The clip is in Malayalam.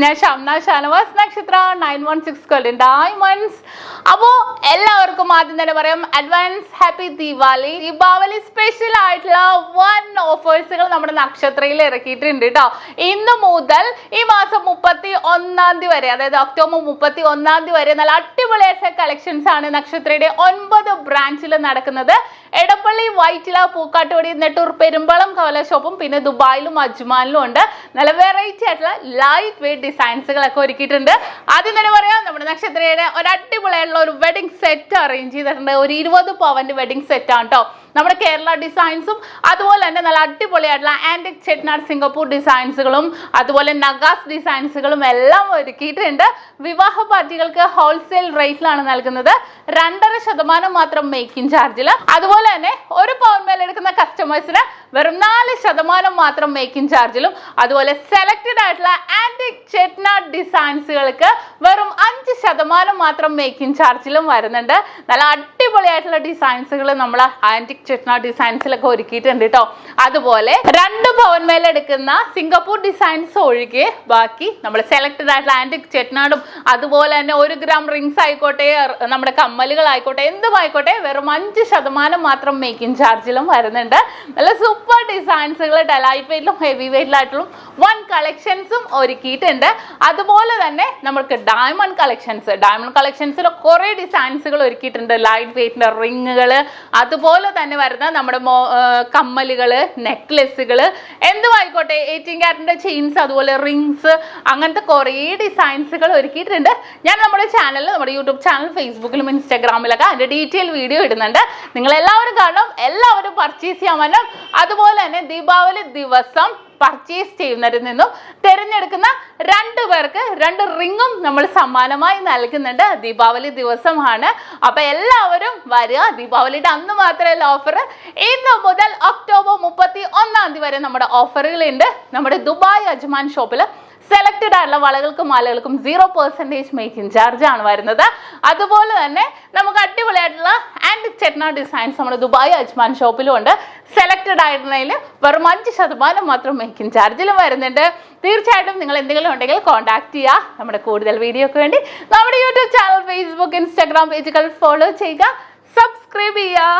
ഞാൻ ഷംന ഷാനവാസ് നക്ഷത്ര 916 ഡയമണ്ട്സ്. അപ്പോൾ എല്ലാവർക്കും ആദ്യം തന്നെ പറയാം advance happy Deepavali. Deepavali special ആയിട്ടുള്ള 1 ഓഫേഴ്സുകൾ നമ്മുടെ നക്ഷത്രയിൽ ഇറക്കിയിട്ടുണ്ട് കേട്ടോ. ഇന്ന് മുതൽ ഈ മാസം 31 വരെ, അതായത് ഒക്ടോബർ 31 വരെ നല്ല അടിപൊളിയായിട്ടുള്ള കളക്ഷൻസ് ആണ് നക്ഷത്രയുടെ 9 ബ്രാഞ്ചിൽ നടക്കുന്നത്. എടപ്പള്ളി, വൈറ്റില, പൂക്കാട്ടുപടി, നെട്ടൂർ, പെരുമ്പളം കവല ഷോപ്പും പിന്നെ ദുബായിലും അജ്മാനിലും ഉണ്ട്. നല്ല വെറൈറ്റി ആയിട്ടുള്ള ലൈറ്റ് വെയിറ്റ് ഡിസൈൻസുകളൊക്കെ ഒരുക്കിയിട്ടുണ്ട്. ആദ്യം തന്നെ പറയാം, നമ്മുടെ നക്ഷത്രയുടെ ഒരു അടിപൊളിയായിട്ടുള്ള ഒരു വെഡിങ് സെറ്റ് അറേഞ്ച് ചെയ്തിട്ടുണ്ട്. ഒരു 20 പവന്റെ വെഡിങ് സെറ്റ് ആണ് കേട്ടോ. നമ്മുടെ കേരള ഡിസൈൻസും അതുപോലെ തന്നെ നല്ല അടിപൊളിയായിട്ടുള്ള ആന്റിക് ചെട്നാട് സിംഗപ്പൂർ ഡിസൈൻസുകളും അതുപോലെ നഗാസ് ഡിസൈൻസുകളും എല്ലാം ഒരുക്കിയിട്ടുണ്ട്. വിവാഹ പാർട്ടികൾക്ക് ഹോൾസെയിൽ റേറ്റിലാണ് നൽകുന്നത്. 2.5% മാത്രം മേക്കിംഗ് ചാർജിൽ. അതുപോലെ തന്നെ ഒരു പവൻ മേൽ എടുക്കുന്ന കസ്റ്റമേഴ്സിന് വെറും 4% മാത്രം മേക്കിംഗ് ചാർജിലും. അതുപോലെ സെലക്റ്റഡ് ആയിട്ടുള്ള ആന്റിക് ചെട്നാട് ഡിസൈൻസുകൾക്ക് വെറും 5% മാത്രം മേക്കിംഗ് ചാർജിലും വരുന്നുണ്ട്. നല്ല അടിപൊളിയായിട്ടുള്ള ഡിസൈൻസുകൾ നമ്മൾ ആന്റിക് ചെട്നാട് ഡിസൈൻസിലൊക്കെ ഒരുക്കിയിട്ടുണ്ട് കേട്ടോ. അതുപോലെ 2 പവൻ മേൽ എടുക്കുന്ന സിംഗപ്പൂർ ഡിസൈൻസ് ഒഴികെ ബാക്കി നമ്മൾ സെലക്റ്റഡ് ആയിട്ടുള്ള ആന്റിക് ചെട്നാടും അതുപോലെ തന്നെ 1 ഗ്രാം റിങ്സ് ആയിക്കോട്ടെ, നമ്മുടെ കമ്മലുകൾ ആയിക്കോട്ടെ, എന്തും ആയിക്കോട്ടെ വെറും 5% മാത്രം മേക്കിംഗ് ചാർജിലും വരുന്നുണ്ട്. നല്ല സൂപ്പർ ഡിസൈൻസുകൾ ലൈറ്റ് വെയിറ്റിലും ഹെവി വെയിറ്റിലായിട്ടുള്ള 1 കളക്ഷൻസും ഒരുക്കിയിട്ടുണ്ട്. അതുപോലെ തന്നെ നമുക്ക് ഡയമണ്ട് കളക്ഷൻസിൽ കുറെ ഡിസൈൻസുകൾ ഒരുക്കിയിട്ടുണ്ട്. ലൈറ്റ് വെയിറ്റിന്റെ റിങ്ങുകൾ, അതുപോലെ തന്നെ വരുന്ന നമ്മുടെ കമ്മലുകൾ, നെക്ലെസുകൾ, എന്തും ആയിക്കോട്ടെ, 18 ക്യാരറ്റിന്റെ ചെയിൻസ്, അതുപോലെ റിങ്സ്, അങ്ങനത്തെ കുറേ ഡിസൈൻസുകൾ ഒരുക്കിയിട്ടുണ്ട്. ഞാൻ നമ്മുടെ ചാനലിൽ, നമ്മുടെ യൂട്യൂബ് ചാനൽ, ഫേസ്ബുക്കിലും ഇൻസ്റ്റാഗ്രാമിലൊക്കെ അതിന്റെ ഡീറ്റെയിൽ വീഡിയോ ഇടുന്നുണ്ട്. നിങ്ങൾ എല്ലാവരും കാണണം, എല്ലാവരും പർച്ചേസ് ചെയ്യാൻ പറ്റും. അതുപോലെ തന്നെ ദീപാവലി ദിവസം പർച്ചേസ് ചെയ്യുന്നവരിൽ നിന്നും തിരഞ്ഞെടുക്കുന്ന 2 പേർക്ക് 2 റിങ്ങും നമ്മൾ സമ്മാനമായി നൽകുന്നുണ്ട്. ദീപാവലി ദിവസമാണ്, അപ്പൊ എല്ലാവരും വരിക. ദീപാവലിയുടെ അന്ന് മാത്രമല്ല ഓഫർ, ഇന്ന് മുതൽ ഒക്ടോബർ 31 വരെ നമ്മുടെ ഓഫറുകളുണ്ട്. നമ്മുടെ ദുബായ് അജ്മാൻ ഷോപ്പിൽ സെലക്റ്റഡ് ആയിട്ടുള്ള വളകൾക്കും മാലകൾക്കും 0% മേക്കിംഗ് ചാർജ് ആണ് വരുന്നത്. അതുപോലെ തന്നെ നമുക്ക് അടിപൊളിയായിട്ടുള്ള ആന്റിക് ചെട്നാട് ഡിസൈൻസ് നമ്മുടെ ദുബായ് അജ്മാൻ ഷോപ്പിലും ഉണ്ട്. സെലക്റ്റഡ് ആയിട്ടുള്ളതിൽ വെറും 5% മാത്രം മേക്കിംഗ് ചാർജിലും വരുന്നുണ്ട്. തീർച്ചയായിട്ടും നിങ്ങൾ എന്തെങ്കിലും ഉണ്ടെങ്കിൽ കോൺടാക്ട് ചെയ്യുക. നമ്മുടെ കൂടുതൽ വീഡിയോക്ക് വേണ്ടി നമ്മുടെ യൂട്യൂബ് ചാനൽ, ഫേസ്ബുക്ക്, ഇൻസ്റ്റാഗ്രാം പേജുകൾ ഫോളോ ചെയ്യുക, സബ്സ്ക്രൈബ് ചെയ്യുക.